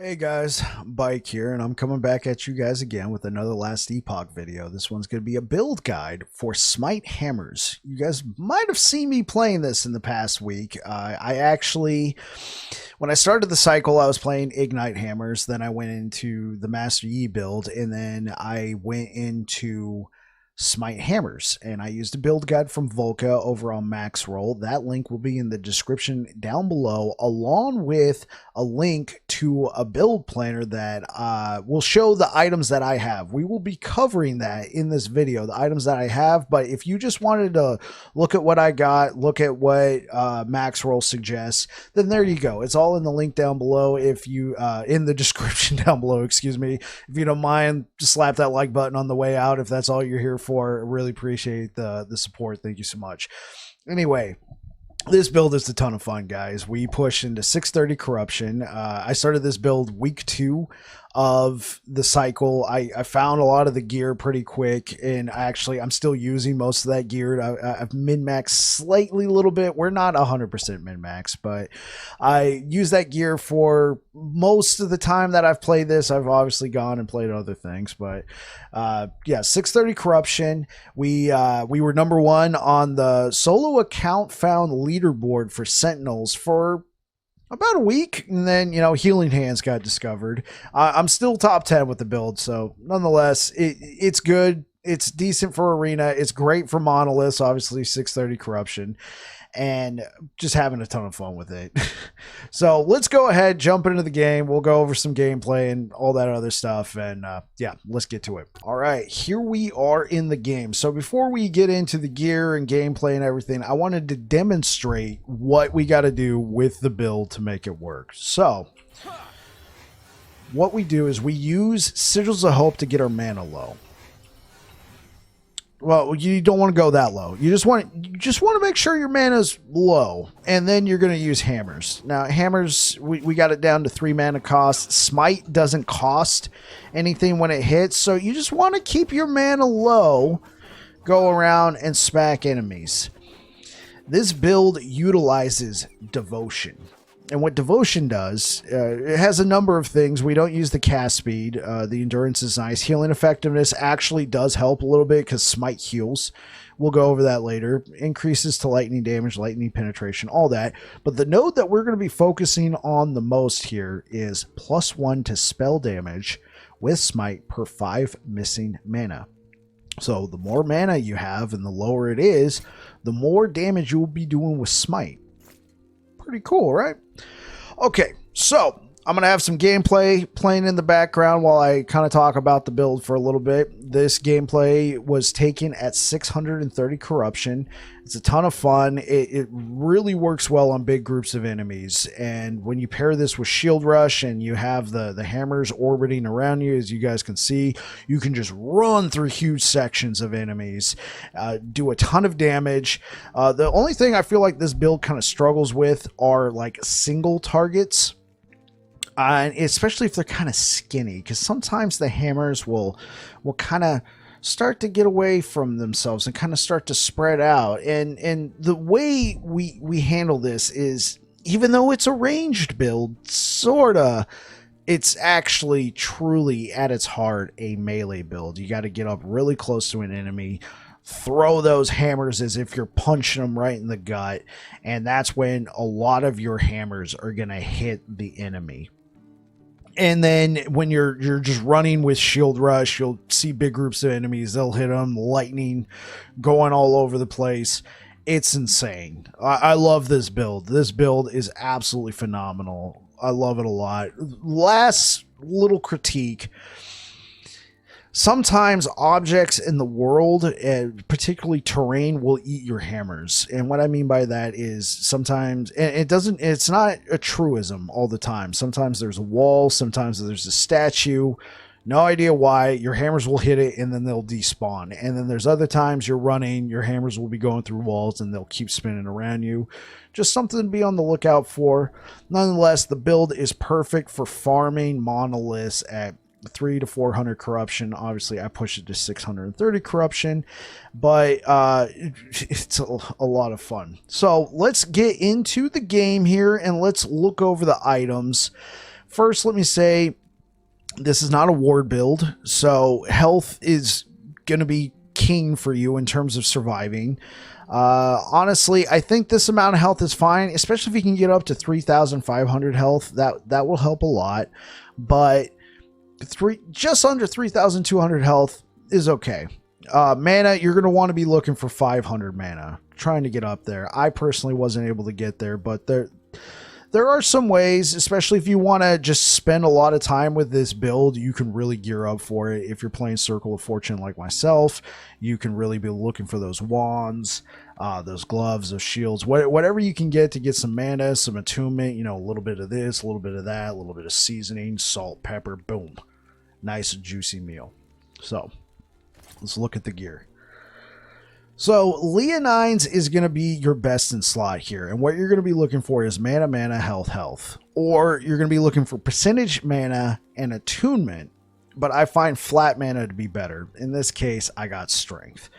Hey guys, Bike here, and I'm coming back at you guys again with another last Epoch video. This one's going to be a build guide for Smite hammers. You guys might have seen me playing this in the past week. When I started the cycle, I was playing Ignite hammers, then I went into the Master Yi build, and then I went into Smite hammers, and I used a build guide from Volca over on Max Roll. That link will be in the description down below, along with a link to a build planner that will show the items that I have. We will be covering that in this video, the items that I have, but if you just wanted to look at what I got, look at what Max Roll suggests, then there you go. It's all in the link down below. If you in the description down below, excuse me. If you don't mind, just slap that like button on the way out if that's all you're here for. Really appreciate the support. Thank you so much. Anyway, this build is a ton of fun, guys. We pushed into 630 corruption. I started this build week 2 of the cycle. I found a lot of the gear pretty quick, and I'm still using most of that gear. I've min-maxed slightly a little bit. We're not 100% min-max, but I use that gear for most of the time that I've played this. I've obviously gone and played other things, but yeah, 630 corruption. We were number 1 on the solo account found leaderboard for Sentinels for about a week, and then Healing Hands got discovered. I'm still top 10 with the build, so nonetheless it's good. It's decent for arena. It's great for Monoliths, obviously 630 corruption, and just having a ton of fun with it. So let's go ahead, jump into the game. We'll go over some gameplay and all that other stuff, and yeah, let's get to it. All right, here we are in the game. So before we get into the gear and gameplay and everything, I wanted to demonstrate what we got to do with the build to make it work. So what we do is we use Sigils of Hope to get our mana low. Well, you don't want to go that low. You just want to make sure your mana's low, and then you're going to use hammers. Now, hammers, we got it down to 3 mana cost. Smite doesn't cost anything when it hits, so you just want to keep your mana low, go around and smack enemies. This build utilizes devotion. And what devotion does, it has a number of things. We don't use the cast speed. The endurance is nice. Healing effectiveness actually does help a little bit because Smite heals. We'll go over that later. Increases to lightning damage, lightning penetration, all that. But the node that we're going to be focusing on the most here is +1 to spell damage with Smite per 5 missing mana. So the more mana you have and the lower it is, the more damage you'll be doing with Smite. Pretty cool, right? Okay, so I'm going to have some gameplay playing in the background while I kind of talk about the build for a little bit. This gameplay was taken at 630 corruption. It's a ton of fun. It really works well on big groups of enemies. And when you pair this with Shield Rush and you have the hammers orbiting around you, as you guys can see, you can just run through huge sections of enemies, do a ton of damage. The only thing I feel like this build kind of struggles with are like single targets. And especially if they're kind of skinny, because sometimes the hammers will kind of start to get away from themselves and kind of start to spread out. And the way we handle this is, even though it's a ranged build, sorta, it's actually truly at its heart a melee build. You got to get up really close to an enemy, throw those hammers as if you're punching them right in the gut, and that's when a lot of your hammers are going to hit the enemy. And then when you're just running with Shield Rush, you'll see big groups of enemies. They'll hit them, lightning going all over the place. It's insane. I love this build. This build is absolutely phenomenal. I love it a lot. Last little critique. Sometimes objects in the world, particularly terrain, will eat your hammers. And what I mean by that is sometimes, and it's not a truism all the time. Sometimes there's a wall, sometimes there's a statue. No idea why. Your hammers will hit it and then they'll despawn. And then there's other times you're running, your hammers will be going through walls and they'll keep spinning around you. Just something to be on the lookout for. Nonetheless, the build is perfect for farming monoliths at 300 to 400 corruption. Obviously I push it to 630 corruption, but it's a lot of fun. So let's get into the game here and let's look over the items. First, let me say this is not a ward build, so health is going to be king for you in terms of surviving. Honestly, I think this amount of health is fine, especially if you can get up to 3,500 health. That will help a lot, but just under 3,200 health is okay. Mana, you're going to want to be looking for 500 mana, trying to get up there. I personally wasn't able to get there, but there are some ways, especially if you want to just spend a lot of time with this build, you can really gear up for it. If you're playing Circle of Fortune like myself, you can really be looking for those wands, those gloves, those shields, whatever you can get to get some mana, some attunement, you know, a little bit of this, a little bit of that, a little bit of seasoning, salt, pepper, boom. Nice juicy meal. So let's look at the gear. So Leonines is going to be your best in slot here. And what you're going to be looking for is mana, health. Or you're going to be looking for percentage mana and attunement. But I find flat mana to be better. In this case, I got strength.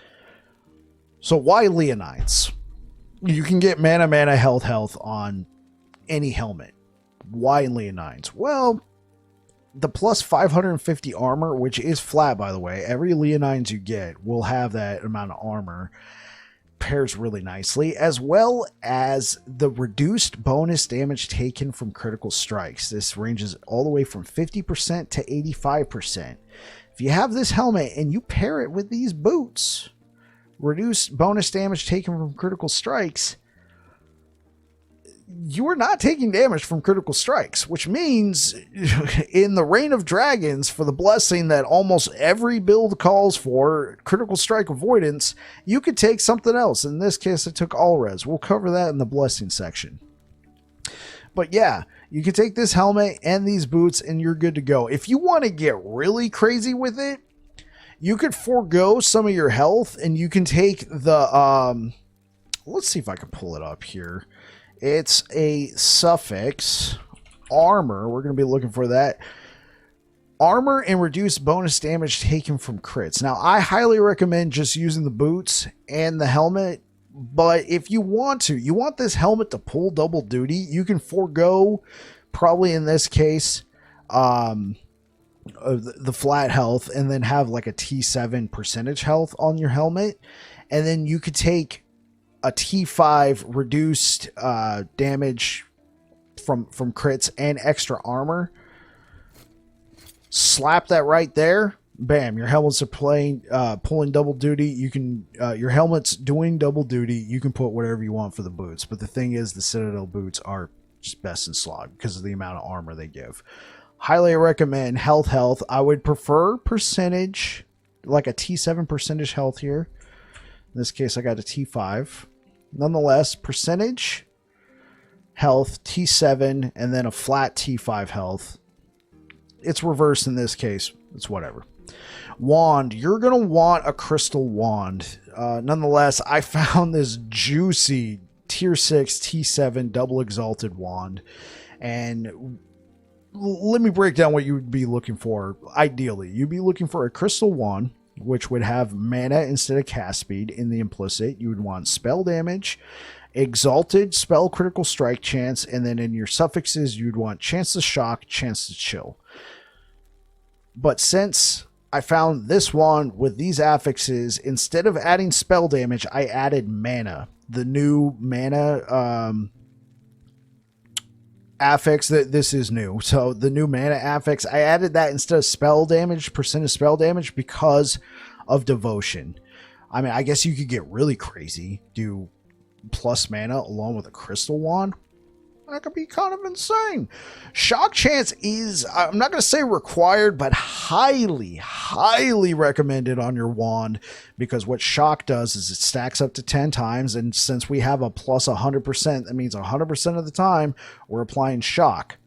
So why Leonines? You can get mana, health on any helmet. Why Leonines? Well, the plus 550 armor, which is flat, by the way, every Leonines you get will have that amount of armor, pairs really nicely, as well as the reduced bonus damage taken from critical strikes. This ranges all the way from 50% to 85%. If you have this helmet and you pair it with these boots, reduced bonus damage taken from critical strikes, you are not taking damage from critical strikes, which means in the Reign of Dragons, for the blessing that almost every build calls for, critical strike avoidance, you could take something else. In this case, I took all res. We'll cover that in the blessing section. But yeah, you can take this helmet and these boots and you're good to go. If you want to get really crazy with it, you could forego some of your health and you can take the, let's see if I can pull it up here. It's a suffix armor. We're going to be looking for that. Armor and reduced bonus damage taken from crits. Now, I highly recommend just using the boots and the helmet. But if you want this helmet to pull double duty, you can forego, probably in this case, the flat health and then have like a T7 percentage health on your helmet. And then you could take a T5 reduced damage from crits and extra armor. Slap that right there. Bam, your helmets are pulling double duty. You can your helmet's doing double duty. You can put whatever you want for the boots. But the thing is, the Citadel boots are just best in slot because of the amount of armor they give. Highly recommend health. I would prefer percentage, like a T7 percentage health here. In this case, I got a T5. Nonetheless, percentage, health, T7, and then a flat T5 health. It's reversed in this case. It's whatever. Wand. You're going to want a crystal wand. Nonetheless, I found this juicy tier 6 T7 double exalted wand. And let me break down what you would be looking for. Ideally, you'd be looking for a crystal wand, which would have mana instead of cast speed in the implicit. You would want spell damage, exalted spell critical strike chance, and then in your suffixes, you'd want chance to shock, chance to chill. But since I found this one with these affixes, instead of adding spell damage, I added mana. The new mana affix, that this is new. So the new mana affix, I added that instead of spell damage, percent of spell damage, because of devotion. I mean, I guess you could get really crazy, do plus mana along with a crystal wand. That could be kind of insane. Shock chance is, I'm not going to say required, but highly recommended on your wand, because what shock does is it stacks up to 10 times. And since we have a plus 100%, that means 100% of the time we're applying shock.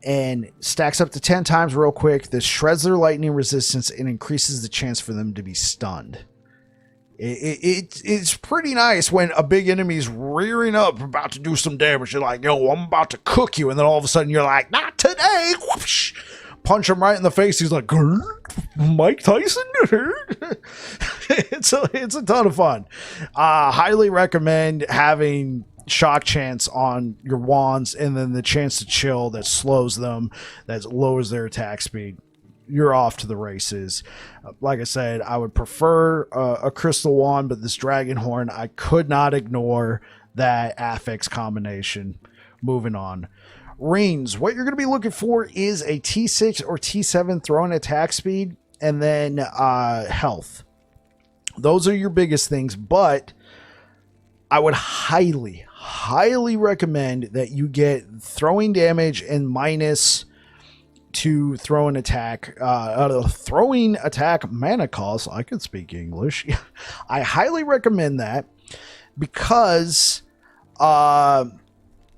And stacks up to 10 times real quick. This shreds their lightning resistance and increases the chance for them to be stunned. It's pretty nice when a big enemy's rearing up, about to do some damage. You're like, yo, I'm about to cook you. And then all of a sudden you're like, not today. Whoosh. Punch him right in the face. He's like, Mike Tyson? It's a ton of fun. Highly recommend having shock chance on your wands, and then the chance to chill that slows them, that lowers their attack speed. You're off to the races. Like I said, I would prefer a crystal wand, but this dragon horn, I could not ignore that affix combination. Moving on. Rings. What you're going to be looking for is a T6 or T7 throwing attack speed, and then health. Those are your biggest things, but I would highly recommend that you get throwing damage and minus to throwing attack mana cost. I could speak English. I highly recommend that because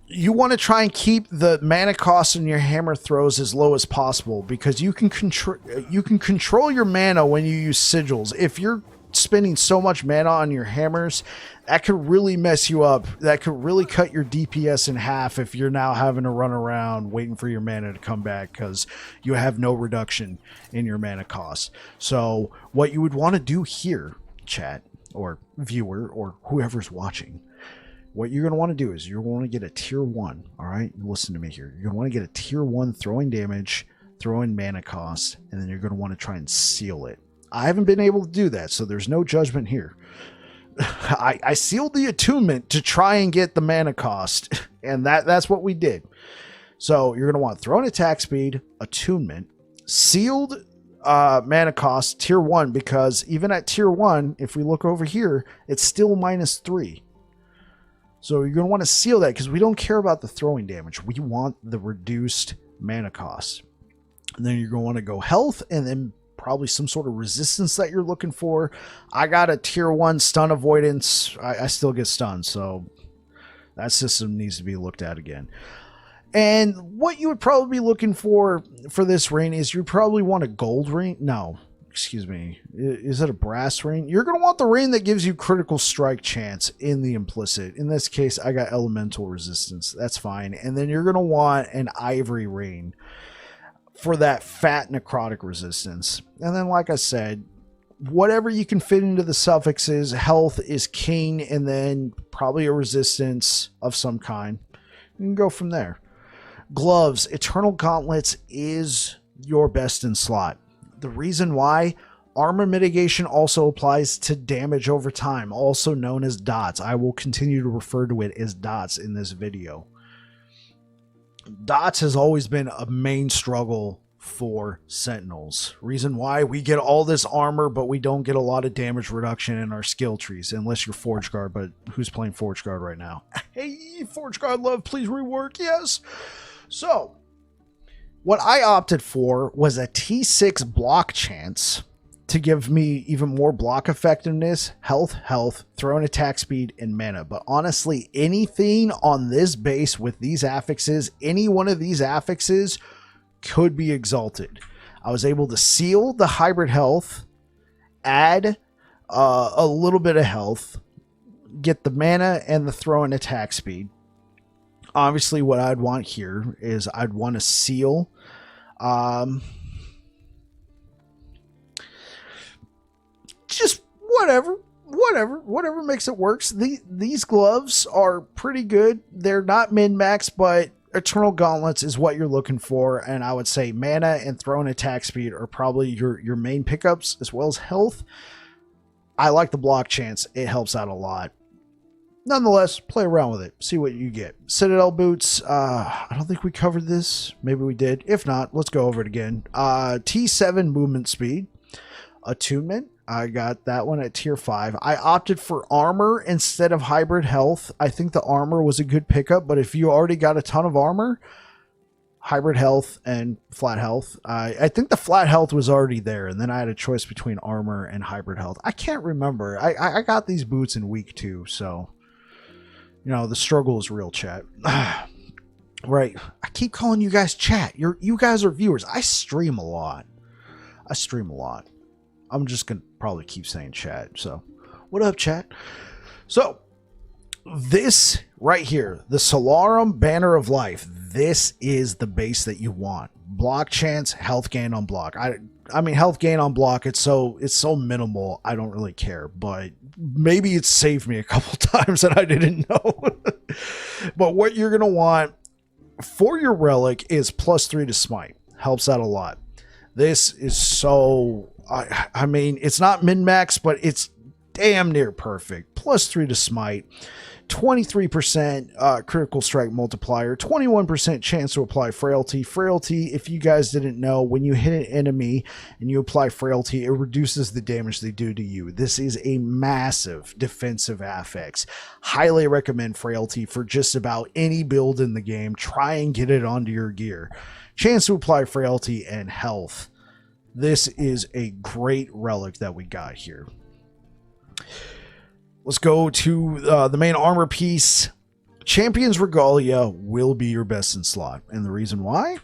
you want to try and keep the mana cost in your hammer throws as low as possible, because you can control your mana when you use sigils. If you're spending so much mana on your hammers, that could really mess you up. That could really cut your DPS in half if you're now having to run around waiting for your mana to come back because you have no reduction in your mana cost. So what you would want to do here, chat or viewer or whoever's watching, what you're going to want to do is you're going to get a tier 1. All right, listen to me here. You're going to want to get a tier 1 throwing damage, throwing mana cost, and then you're going to want to try and seal it. I haven't been able to do that, so there's no judgment here. I sealed the attunement to try and get the mana cost, and that's what we did. So you're going to want throwing attack speed, attunement, sealed mana cost, tier 1, because even at tier 1, if we look over here, it's still -3. So you're going to want to seal that because we don't care about the throwing damage. We want the reduced mana cost. And then you're going to want to go health, and then probably some sort of resistance that you're looking for. I got a tier 1 stun avoidance. I still get stunned, so that system needs to be looked at again. And what you would probably be looking for this ring is you probably want a gold ring. No, excuse me. Is it a brass ring? You're going to want the ring that gives you critical strike chance in the implicit. In this case, I got elemental resistance. That's fine. And then you're going to want an ivory ring for that fat necrotic resistance. And then, like I said, whatever you can fit into the suffixes, health is king, and then probably a resistance of some kind. You can go from there. Gloves, Eternal Gauntlets is your best in slot. The reason why, armor mitigation also applies to damage over time, also known as dots. I will continue to refer to it as dots in this video. Dots has always been a main struggle for Sentinels. Reason why we get all this armor, but we don't get a lot of damage reduction in our skill trees, unless you're Forge Guard, but who's playing Forge Guard right now? Hey, Forge Guard love, please rework, yes. So, what I opted for was a T6 block chance to give me even more block effectiveness, health, throwing attack speed, and mana. But honestly, anything on this base with these affixes, any one of these affixes could be exalted. I was able to seal the hybrid health, add a little bit of health, get the mana and the throwing attack speed. Obviously, what I'd want here is I'd want to seal just whatever makes it works. These gloves are pretty good. They're not min-max, but Eternal Gauntlets is what you're looking for, and I would say mana and throwing attack speed are probably your main pickups, as well as health. I like the block chance. It helps out a lot. Nonetheless, play around with it. See what you get. Citadel boots. I don't think we covered this. Maybe we did. If not, let's go over it again. T7 movement speed. Attunement. I got that one at tier 5. I opted for armor instead of hybrid health. I think the armor was a good pickup, but if you already got a ton of armor, hybrid health and flat health. I think the flat health was already there, and then I had a choice between armor and hybrid health. I can't remember. I got these boots in week 2, so you know the struggle is real, chat. Right. I keep calling you guys chat. You guys are viewers. I stream a lot. I'm just going to probably keep saying chat. So, what up, chat? So, this right here, the Solarum Banner of Life, this is the base that you want. Block chance, health gain on block. I mean, health gain on block, it's so minimal, I don't really care. But maybe it saved me a couple times and I didn't know. But what you're going to want for your relic is +3 to smite. Helps out a lot. This is so, I mean, it's not min-max, but it's damn near perfect. +3 to smite. 23% critical strike multiplier, 21% chance to apply frailty. Frailty, if you guys didn't know, when you hit an enemy and you apply frailty, it reduces the damage they do to you. This is a massive defensive affix. Highly recommend frailty for just about any build in the game. Try and get it onto your gear. Chance to apply frailty and health. This is a great relic that we got here. Let's go to the main armor piece. Champion's Regalia will be your best in slot. And the reason why?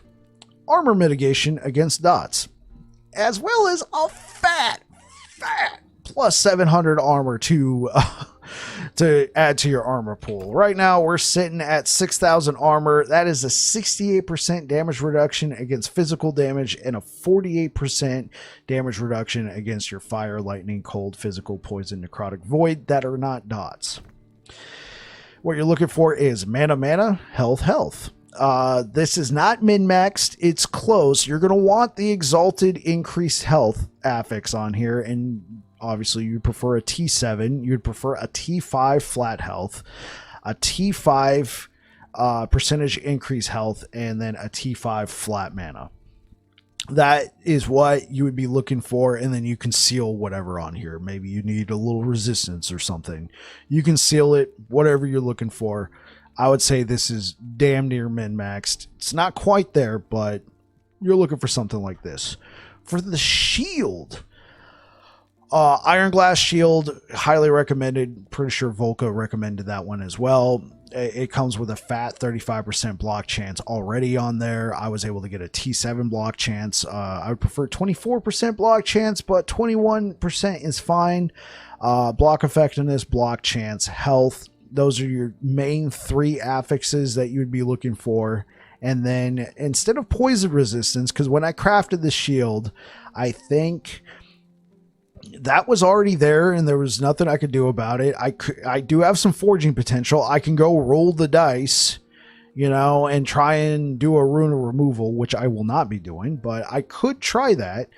Armor mitigation against dots. As well as a fat +700 armor to add to your armor pool. Right now, we're sitting at 6,000 armor. That is a 68% damage reduction against physical damage and a 48% damage reduction against your fire, lightning, cold, physical, poison, necrotic, void that are not dots. What you're looking for is mana, health. This is not min-maxed. It's close. You're going to want the exalted increased health affix on here, and obviously you prefer a T7. You'd prefer a T5 flat health, a T5 percentage increase health, and then a T5 flat mana. That is what you would be looking for, and then you can seal whatever on here. Maybe you need a little resistance or something. You can seal it, whatever you're looking for. I would say this is damn near min-maxed. It's not quite there, but you're looking for something like this. For the shield, Iron Glass Shield, highly recommended. Pretty sure Volca recommended that one as well. It comes with a fat 35% block chance already on there. I was able to get a T7 block chance. I would prefer 24% block chance, but 21% is fine. Block effectiveness, block chance, health. Those are your main 3 affixes that you would be looking for. And then instead of poison resistance, because when I crafted the shield, I think that was already there and there was nothing I could do about it. I do have some forging potential. I can go roll the dice, you know, and try and do a rune removal, which I will not be doing, but I could try that.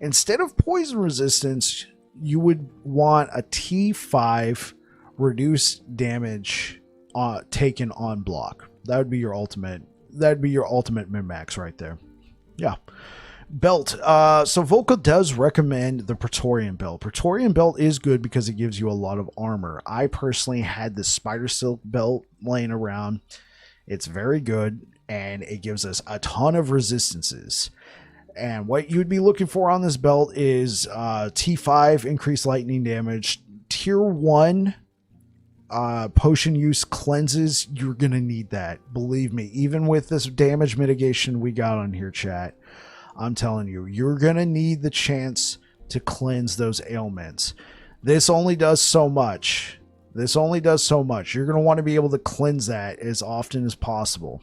Instead of poison resistance, you would want a T5 reduced damage taken on block. That would be your ultimate. That'd be your ultimate min-max right there. Yeah. Belt. So Volca does recommend the Praetorian belt. Praetorian belt is good because it gives you a lot of armor. I personally had the Spider Silk belt laying around. It's very good and it gives us a ton of resistances. And what you'd be looking for on this belt is T5 increased lightning damage, tier 1 potion use cleanses. You're gonna need that, believe me. Even with this damage mitigation we got on here, chat, I'm telling you, you're gonna need the chance to cleanse those ailments. This only does so much. You're gonna want to be able to cleanse that as often as possible.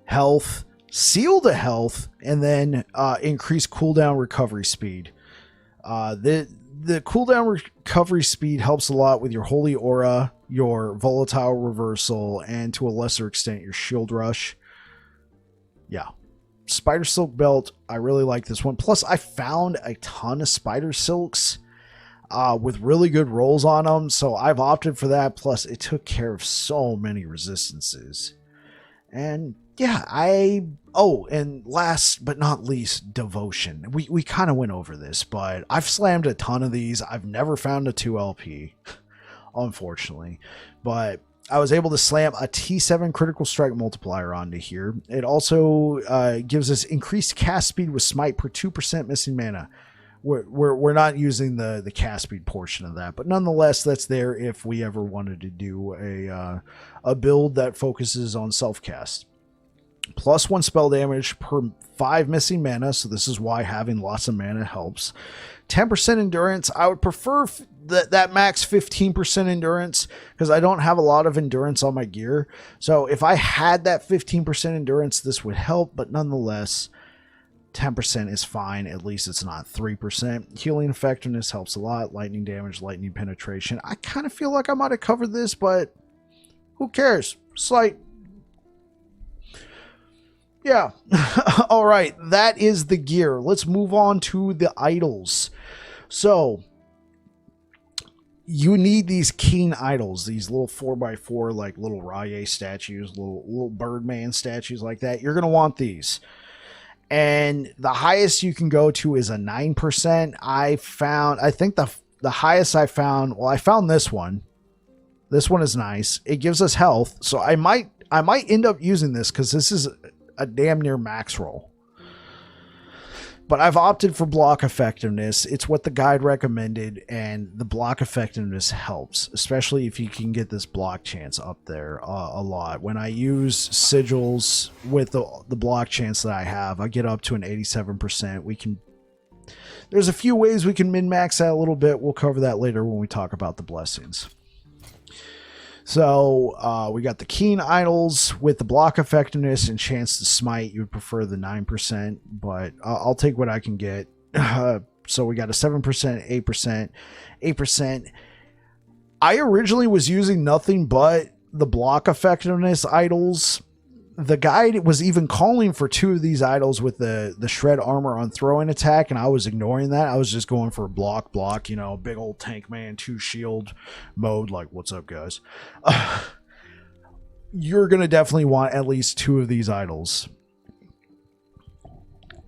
Health, seal the health, and then increase cooldown recovery speed. The cooldown recovery speed helps a lot with your Holy Aura, your Volatile Reversal, and to a lesser extent, your Shield Rush. Yeah. Spider Silk Belt, I really like this one. Plus, I found a ton of Spider Silks with really good rolls on them, so I've opted for that. Plus, it took care of so many resistances. And yeah, and last but not least, Devotion. We kind of went over this, but I've slammed a ton of these. I've never found a 2LP, unfortunately, but I was able to slam a T7 critical strike multiplier onto here. It also gives us increased cast speed with Smite per 2% missing mana. We're not using the cast speed portion of that, but nonetheless, that's there if we ever wanted to do a build that focuses on self-cast. +1 spell damage per 5 missing mana, so this is why having lots of mana helps. 10% endurance. I would prefer that max 15% endurance because I don't have a lot of endurance on my gear. So if I had that 15% endurance, this would help, but nonetheless, 10% is fine. At least it's not 3%. Healing effectiveness helps a lot. Lightning damage, lightning penetration. I kind of feel like I might have covered this, but who cares? Slight. Yeah. All right. That is the gear. Let's move on to the idols. So you need these keen idols, these little 4x4, like little Raye statues, little Birdman statues like that. You're going to want these. And the highest you can go to is a 9%. I think the highest I found, well, I found this one. This one is nice. It gives us health. So I might end up using this because this is a damn near max roll. But I've opted for block effectiveness. It's what the guide recommended, and the block effectiveness helps, especially if you can get this block chance up there a lot. When I use sigils with the block chance that I have, I get up to an 87%. There's a few ways we can min-max that a little bit. We'll cover that later when we talk about the blessings. So we got the keen idols with the block effectiveness and chance to smite. You would prefer the 9%, but I'll take what I can get. So we got a 7%, 8%, 8%. I originally was using nothing but the block effectiveness idols. The guide was even calling for 2 of these idols with the shred armor on throwing attack, and I was ignoring that. I was just going for block, big old tank man, 2 shield mode. Like, what's up, guys? You're going to definitely want at least 2 of these idols.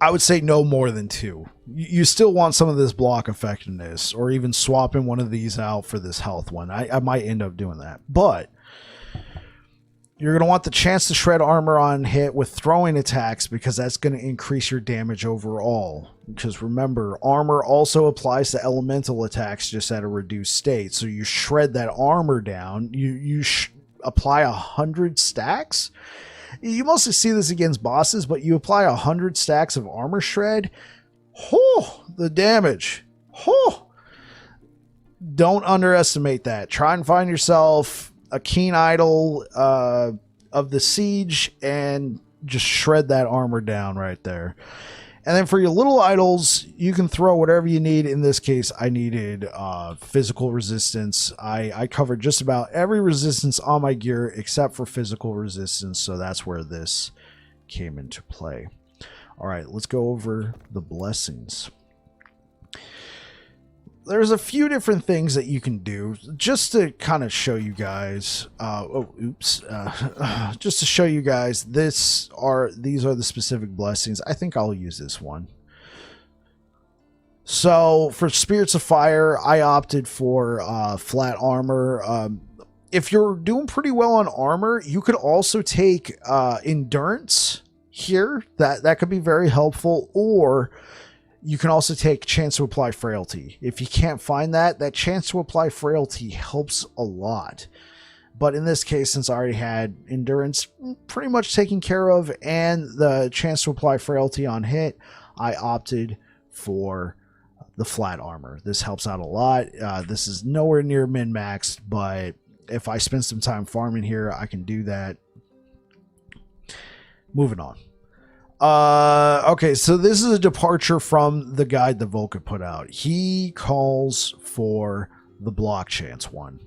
I would say no more than 2. You still want some of this block effectiveness, or even swapping one of these out for this health one. I might end up doing that, but you're going to want the chance to shred armor on hit with throwing attacks, because that's going to increase your damage overall. Because remember, armor also applies to elemental attacks, just at a reduced state. So you shred that armor down. You apply 100 stacks. You mostly see this against bosses, but you apply 100 stacks of armor shred. Oh, the damage. Oh, don't underestimate that. Try and find yourself a keen idol of the siege and just shred that armor down right there. And then for your little idols, you can throw whatever you need. In this case, I needed physical resistance. I covered just about every resistance on my gear except for physical resistance, so that's where this came into play. All right, let's go over the blessings. There's a few different things that you can do just to kind of show you guys. Just to show you guys, these are the specific blessings. I think I'll use this one. So for Spirits of Fire, I opted for flat armor. If you're doing pretty well on armor, you could also take endurance here. That could be very helpful. Or you can also take chance to apply frailty. If you can't find that chance to apply frailty helps a lot. But in this case, since I already had endurance pretty much taken care of and the chance to apply frailty on hit, I opted for the flat armor. This helps out a lot. This is nowhere near min-maxed, but if I spend some time farming here, I can do that. Moving on. Okay, so this is a departure from the guide that Volka put out. He calls for the block chance one.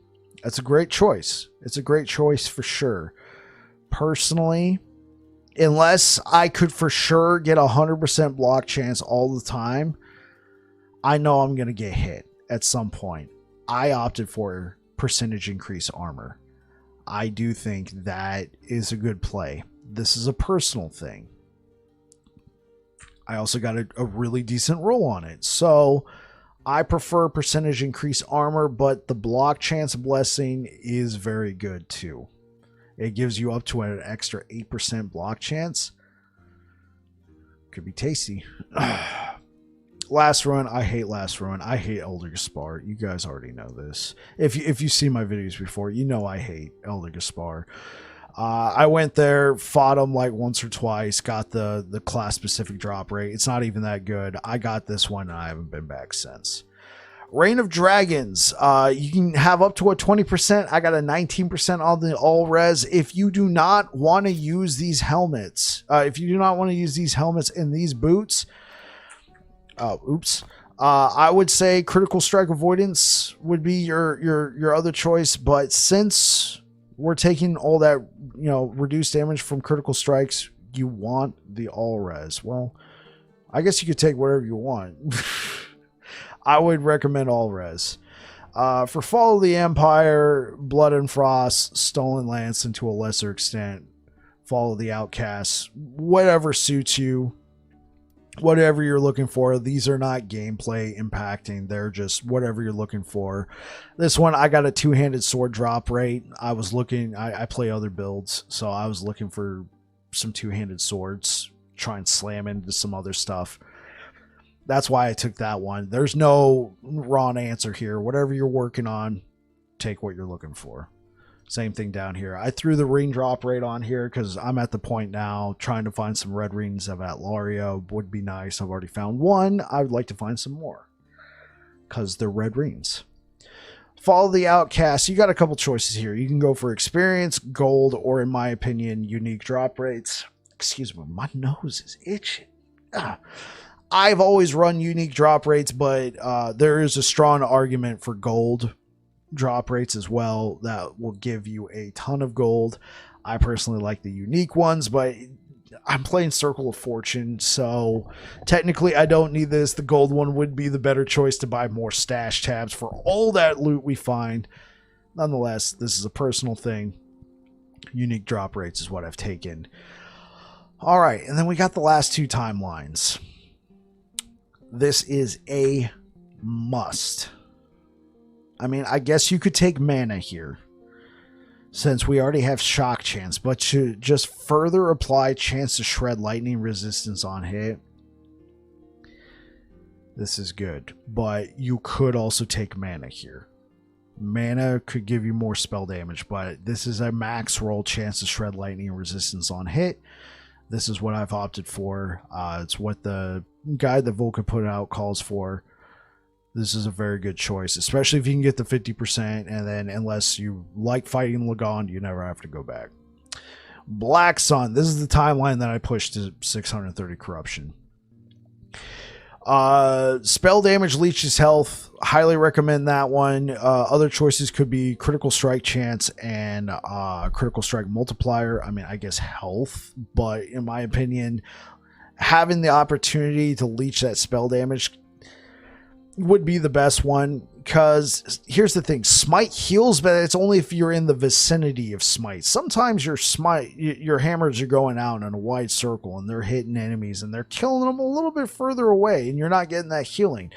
That's a great choice. It's a great choice for sure. Personally, unless I could for sure get 100% block chance all the time, I know I'm going to get hit at some point. I opted for percentage increase armor. I do think that is a good play. This is a personal thing. I also got a really decent roll on it. So I prefer percentage increase armor, but the block chance blessing is very good too. It gives you up to an extra 8% block chance. Could be tasty. Last run, I hate last run. I hate Elder Gaspar. You guys already know this. If you see my videos before, you know I hate Elder Gaspar. I went there, fought him like once or twice, got the class specific drop rate. It's not even that good. I got this one and I haven't been back since. Reign of Dragons. You can have up to a 20%. I got a 19% on the all res. If you do not want to use these helmets, if you do not want to use these helmets and these boots, I would say critical strike avoidance would be your other choice. But since we're taking all that, reduced damage from critical strikes, you want the all res. Well, I guess you could take whatever you want. I would recommend all res. For Fall of the Empire, Blood and Frost, Stolen Lance, and to a lesser extent, Fall of the Outcasts, whatever suits you, whatever you're looking for. These are not gameplay impacting. They're just whatever you're looking for. This one, I got a two-handed sword drop rate. I was looking, I play other builds, so I was looking for some two-handed swords, try and slam into some other stuff. That's why I took that one. There's no wrong answer here. Whatever you're working on, take what you're looking for. Same thing down here. I threw the ring drop rate on here because I'm at the point now trying to find some red rings of Atlaria would be nice. I've already found one. I would like to find some more because they're red rings. Follow the Outcast. You got a couple choices here. You can go for experience, gold, or in my opinion, unique drop rates. Excuse me, my nose is itching. I've always run unique drop rates, but there is a strong argument for gold drop rates as well that will give you a ton of gold. I personally like the unique ones, but I'm playing Circle of Fortune, so technically I don't need this. The gold one would be the better choice to buy more stash tabs for all that loot we find. Nonetheless, this is a personal thing. Unique drop rates is what I've taken. All right, and then we got the last two timelines. This is a must. I mean, I guess you could take mana here, since we already have shock chance, but to just further apply chance to shred lightning resistance on hit, this is good. But you could also take mana here. Mana could give you more spell damage, but this is a max roll chance to shred lightning resistance on hit. This is what I've opted for. It's what the guide that Volca put out calls for. This is a very good choice, especially if you can get the 50%, and then unless you like fighting Lagon, you never have to go back. Black Sun. This is the timeline that I pushed to 630 corruption. Spell damage leeches health. Highly recommend that one. Other choices could be critical strike chance and critical strike multiplier. I mean, I guess health, but in my opinion, having the opportunity to leech that spell damage would be the best one, because here's the thing: Smite heals, but it's only if you're in the vicinity of Smite. Sometimes your hammers are going out in a wide circle and they're hitting enemies and they're killing them a little bit further away and you're not getting that healing.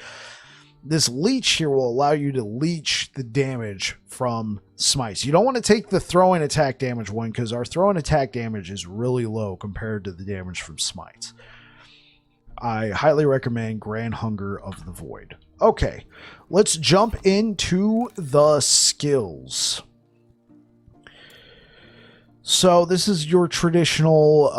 This leech here will allow you to leech the damage from smites. You don't want to take the throw and attack damage one, because our throw and attack damage is really low compared to the damage from smites. I highly recommend Grand Hunger of the Void. Okay, let's jump into the skills. So this is your traditional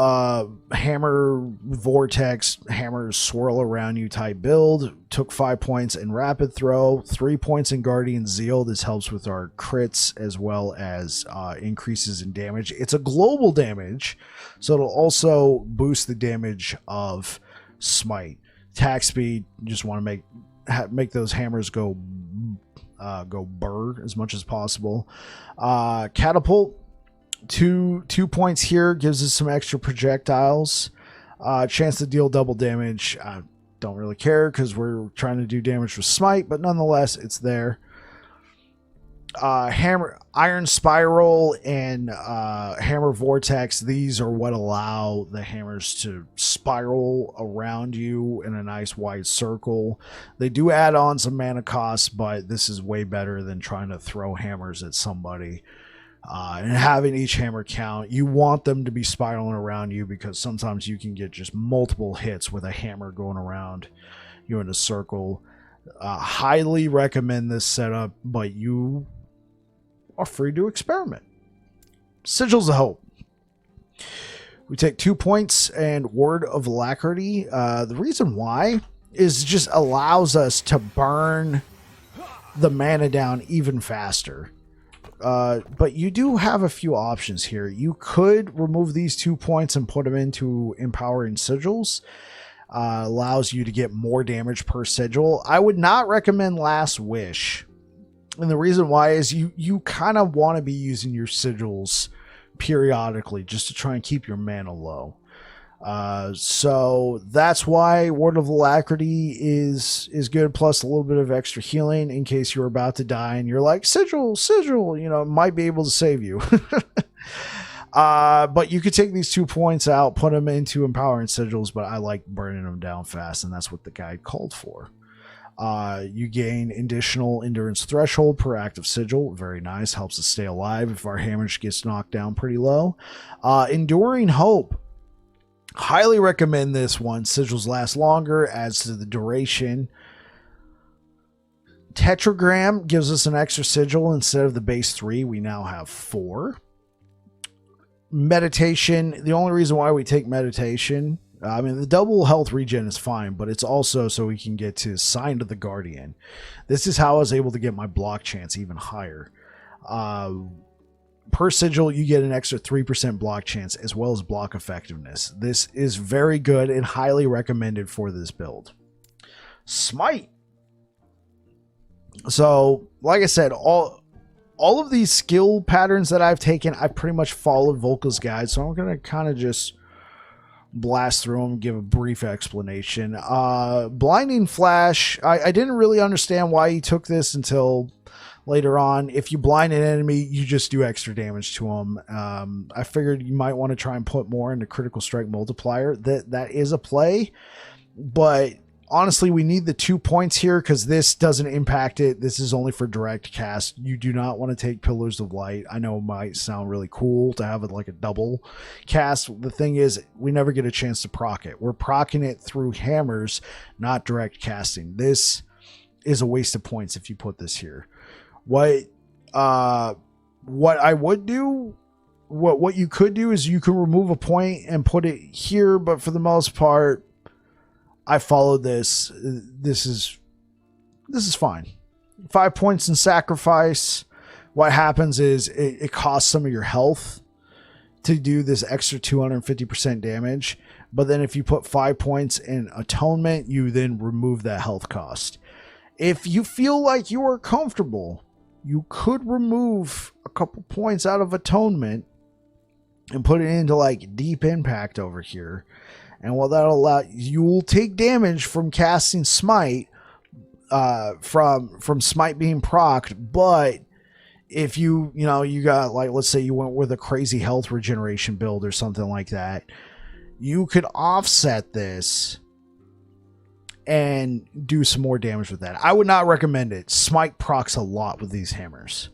hammer vortex, hammers swirl around you type build. Took 5 points in rapid throw, 3 points in guardian zeal. This helps with our crits as well as increases in damage. It's a global damage, so it'll also boost the damage of smite. Attack speed, you just want to make those hammers go burr as much as possible. Catapult, two points here, gives us some extra projectiles. Chance to deal double damage. I don't really care because we're trying to do damage with smite, but nonetheless it's there. Hammer, iron spiral, and hammer vortex. These are what allow the hammers to spiral around you in a nice wide circle. They do add on some mana costs, but this is way better than trying to throw hammers at somebody and having each hammer count. You want them to be spiraling around you, because sometimes you can get just multiple hits with a hammer going around you in a circle. Highly recommend this setup, but you are free to experiment. Sigils of Hope. We take 2 points and Word of Alacrity. The reason why is just allows us to burn the mana down even faster. But you do have a few options here. You could remove these 2 points and put them into Empowering Sigils. Allows you to get more damage per sigil. I would not recommend Last Wish. And the reason why is you kind of want to be using your sigils periodically just to try and keep your mana low. So that's why Word of Alacrity is good, plus a little bit of extra healing in case you're about to die and you're like, sigil, it might be able to save you. But you could take these 2 points out, put them into Empowering Sigils, but I like burning them down fast, and that's what the guide called for. You gain additional endurance threshold per active sigil. Very nice. Helps us stay alive if our damage gets knocked down pretty low. Enduring Hope. Highly recommend this one. Sigils last longer, adds to the duration. Tetragram gives us an extra sigil. Instead of the base 3, we now have 4. Meditation. The only reason why we take meditation, I mean, the double health regen is fine, but it's also so we can get to Sign to the Guardian. This is how I was able to get my block chance even higher. Per sigil, you get an extra 3% block chance as well as block effectiveness. This is very good and highly recommended for this build. Smite. So, like I said, all of these skill patterns that I've taken, I've pretty much followed Volka's guide, so I'm going to kind of just blast through them, give a brief explanation. Blinding Flash, I didn't really understand why he took this until later on. If you blind an enemy, you just do extra damage to them. I figured you might want to try and put more into critical strike multiplier. That is a play, but honestly, we need the 2 points here because this doesn't impact it. This is only for direct cast. You do not want to take Pillars of Light. I know it might sound really cool to have it like a double cast. The thing is, we never get a chance to proc it. We're procking it through hammers, not direct casting. This is a waste of points if you put this here. What I would do, what you could do is you can remove a point and put it here, but for the most part, I followed this. This is fine. 5 points in sacrifice. What happens is it costs some of your health to do this extra 250% damage. But then if you put 5 points in atonement, you then remove that health cost. If you feel like you are comfortable, you could remove a couple points out of atonement and put it into like deep impact over here. And what that'll allow, you will take damage from casting Smite, from Smite being procced. But if you got, like, let's say you went with a crazy health regeneration build or something like that, you could offset this and do some more damage with that. I would not recommend it. Smite procs a lot with these hammers.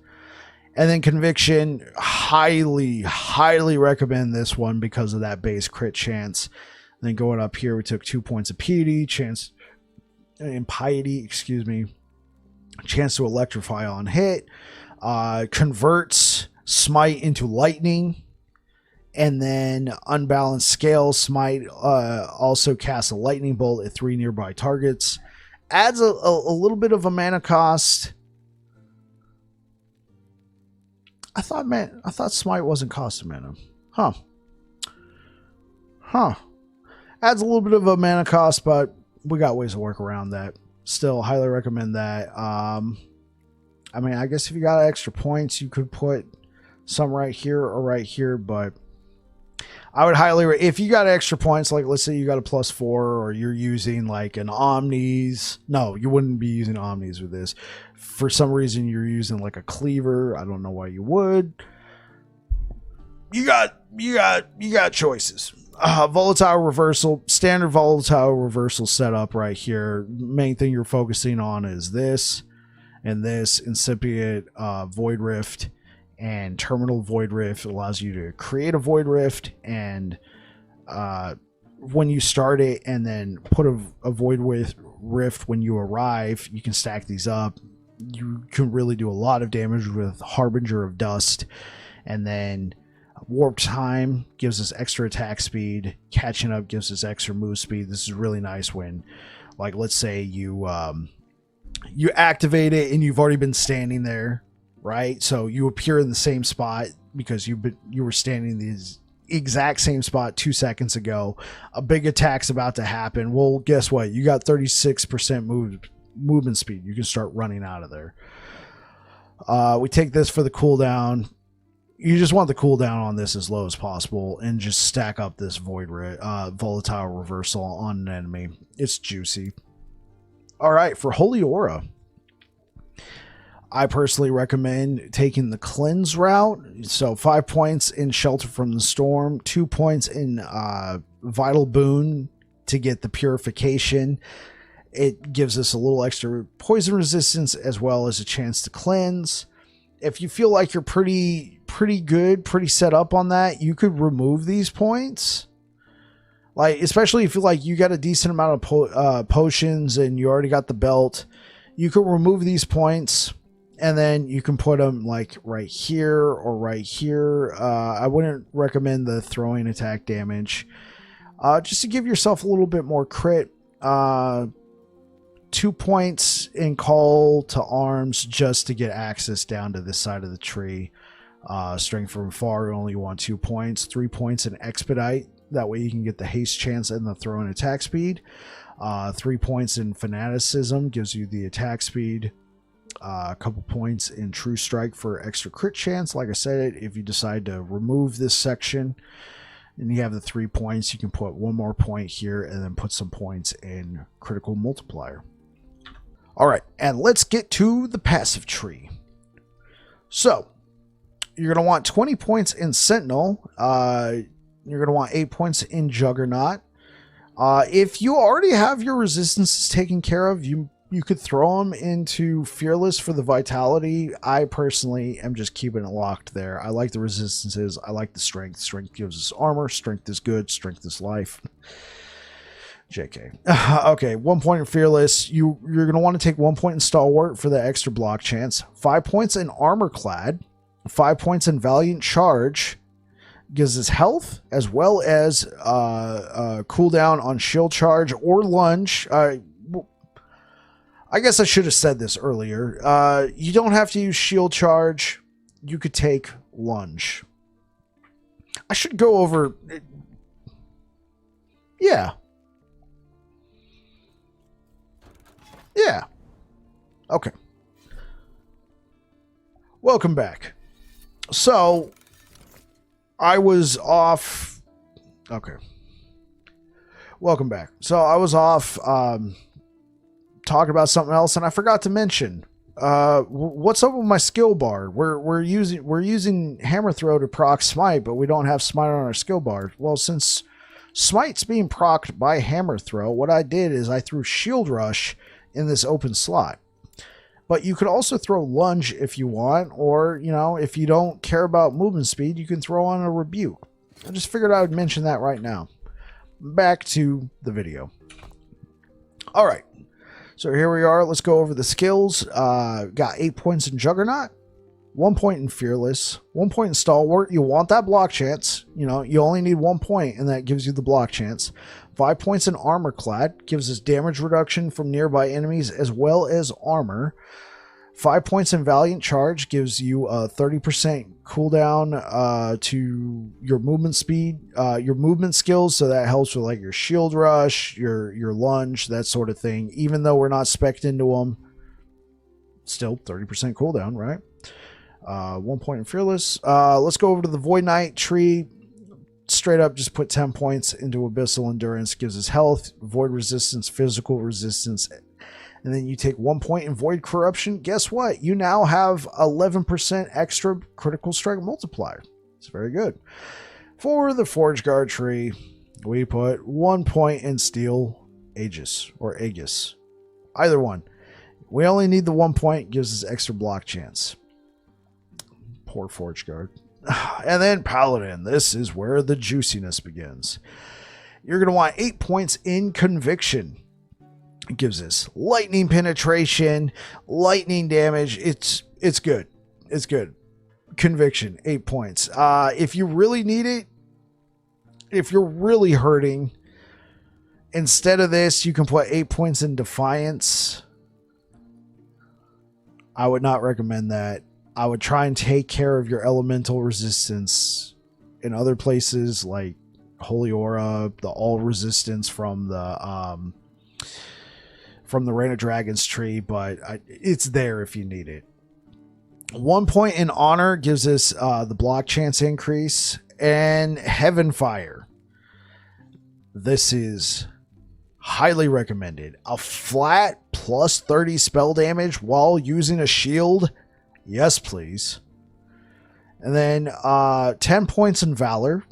And then Conviction, highly recommend this one because of that base crit chance. Then going up here, we took 2 points of piety, chance to electrify on hit. Converts Smite into lightning. And then Unbalanced Scale, Smite also casts a lightning bolt at 3 nearby targets. Adds a little bit of a mana cost. I thought Smite wasn't costing mana. Huh. Adds a little bit of a mana cost, but we got ways to work around that. Still, highly recommend that. I mean, I guess if you got extra points, you could put some right here or right here, but I would if you got extra points, like let's say you got a +4 or you're using like an Omnis. No, you wouldn't be using Omnis with this. For some reason, you're using like a Cleaver. I don't know why you would. You got choices. Volatile reversal, standard volatile reversal setup right here. Main thing you're focusing on is this and this incipient Void Rift and terminal Void Rift. Allows you to create a Void Rift and when you start it, and then put a Void Rift when you arrive. You can stack these up. You can really do a lot of damage with Harbinger of Dust, and then Warp Time gives us extra attack speed. Catching Up gives us extra move speed. This is really nice when, like, let's say you You activate it and you've already been standing there, right? So you appear in the same spot because you were standing in the exact same spot 2 seconds ago. A big attack's about to happen. Well, guess what? You got 36% movement speed. You can start running out of there. We take this for the cooldown. You just want the cooldown on this as low as possible and just stack up this volatile reversal on an enemy. It's juicy. All right, for Holy Aura, I personally recommend taking the cleanse route. So 5 points in Shelter from the Storm, 2 points in Vital Boon to get the purification. It gives us a little extra poison resistance as well as a chance to cleanse. If you feel like you're pretty good, pretty set up on that, you could remove these points. Like, especially if you like you got a decent amount of potions and you already got the belt, you could remove these points and then you can put them like right here or right here. I wouldn't recommend the throwing attack damage, just to give yourself a little bit more crit. 2 points in Call to Arms just to get access down to this side of the tree. Strength from Far, you only want 2 points. 3 points in Expedite. That way you can get the haste chance and the throw and attack speed. 3 points in Fanaticism gives you the attack speed. A couple points in True Strike for extra crit chance. Like I said, if you decide to remove this section and you have the 3 points, you can put 1 more point here and then put some points in Critical Multiplier. All right, and let's get to the passive tree. So you're going to want 20 points in Sentinel. You're going to want 8 points in Juggernaut. If you already have your resistances taken care of, you could throw them into Fearless for the Vitality. I personally am just keeping it locked there. I like the resistances. I like the strength. Strength gives us armor. Strength is good. Strength is life. JK. Okay, 1 point in Fearless. You're going to want to take 1 point in Stalwart for the extra block chance. 5 points in Armor Clad. 5 points in Valiant Charge. Gives us health as well as cooldown on Shield Charge or Lunge. I guess I should have said this earlier. You don't have to use Shield Charge. You could take Lunge. I should go over... Yeah. Yeah. Okay. Welcome back. So, I was off... Okay. Welcome back. So, I was off talking about something else, and I forgot to mention what's up with my skill bar. We're using Hammer Throw to proc Smite, but we don't have Smite on our skill bar. Well, since Smite's being procced by Hammer Throw, what I did is I threw Shield Rush in this open slot. But you could also throw Lunge if you want, or, you know, if you don't care about movement speed, you can throw on a Rebuke. I just figured I would mention that right now. Back to the video. All right. So here we are. Let's go over the skills. Got 8 points in Juggernaut, 1 point in Fearless, 1 point in Stalwart. You want that block chance. You know, you only need 1 point, and that gives you the block chance. 5 points in Armor Clad. Gives us damage reduction from nearby enemies as well as armor. 5 points in Valiant Charge. Gives you a 30% cooldown to your movement speed, your movement skills. So that helps with like your Shield Rush, your Lunge, that sort of thing. Even though we're not spec'd into them, still 30% cooldown, right? 1 point in Fearless. Let's go over to the Void Knight tree. Straight up just put 10 points into Abyssal Endurance. Gives us health, Void Resistance, Physical Resistance, and then you take 1 point in Void Corruption. Guess what? You now have 11% extra Critical Strike Multiplier. It's very good. For the Forge Guard tree, we put 1 point in Steel Aegis or Aegis. Either one. We only need the 1 point. Gives us extra block chance. Poor Forge Guard. And then Paladin. This is where the juiciness begins. You're going to want 8 points in Conviction. It gives us lightning penetration, lightning damage. It's good. It's good. Conviction, 8 points. If you really need it, if you're really hurting, instead of this, you can put 8 points in Defiance. I would not recommend that. I would try and take care of your elemental resistance in other places like Holy Aura, the all resistance from the Reign of Dragons tree, but it's there if you need it. 1 point in honor gives us the block chance increase, and Heaven Fire. This is highly recommended. A flat plus 30 spell damage while using a shield. Yes, please. And then 10 points in Valor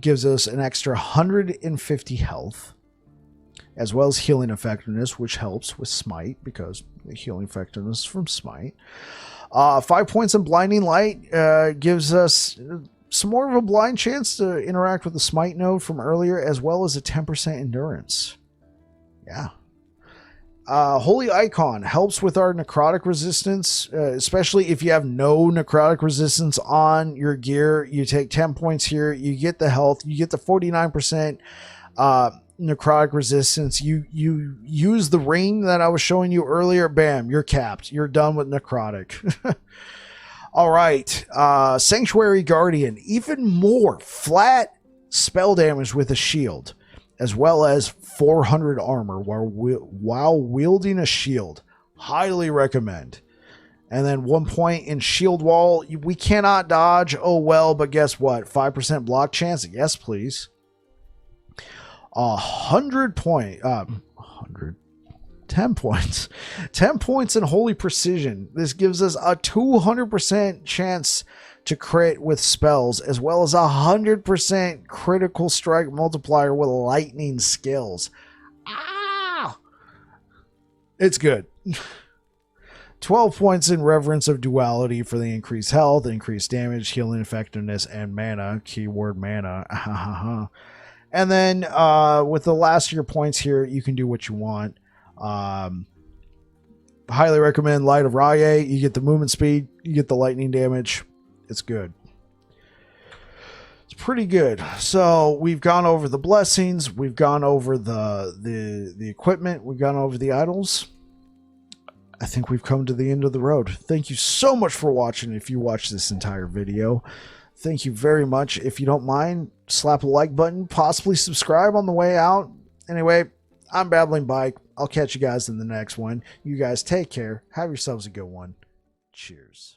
gives us an extra 150 health, as well as healing effectiveness, which helps with Smite because the healing effectiveness is from Smite. 5 points in Blinding Light gives us some more of a blind chance to interact with the Smite node from earlier, as well as a 10% endurance. Yeah. Holy Icon helps with our necrotic resistance, especially if you have no necrotic resistance on your gear. You take 10 points here, you get the health, you get the 49% necrotic resistance. You use the ring that I was showing you earlier, bam, you're capped. You're done with necrotic. All right, Sanctuary Guardian, even more flat spell damage with a shield, as well as 400 armor while wielding a shield. Highly recommend. And then 1 point in shield wall. We cannot dodge. Oh well, but guess what? 5% block chance. Yes, please. 10 points. 10 points in Holy Precision. This gives us a 200% chance to crit with spells, as well as 100% critical strike multiplier with lightning skills. Ah! It's good. 12 points in Reverence of Duality for the increased health, increased damage, healing effectiveness, and mana. Keyword mana. And then with the last of your points here, you can do what you want. Highly recommend Light of Raya. You get the movement speed, you get the lightning damage. It's good. It's pretty good. So we've gone over the blessings, we've gone over the equipment, we've gone over the idols. I think we've come to the end of the road. Thank you so much for watching. If you watched this entire video, thank you very much. If you don't mind, slap a like button, possibly subscribe on the way out. Anyway, I'm Babbling Bike. I'll catch you guys in the next one. You guys take care. Have yourselves a good one. Cheers.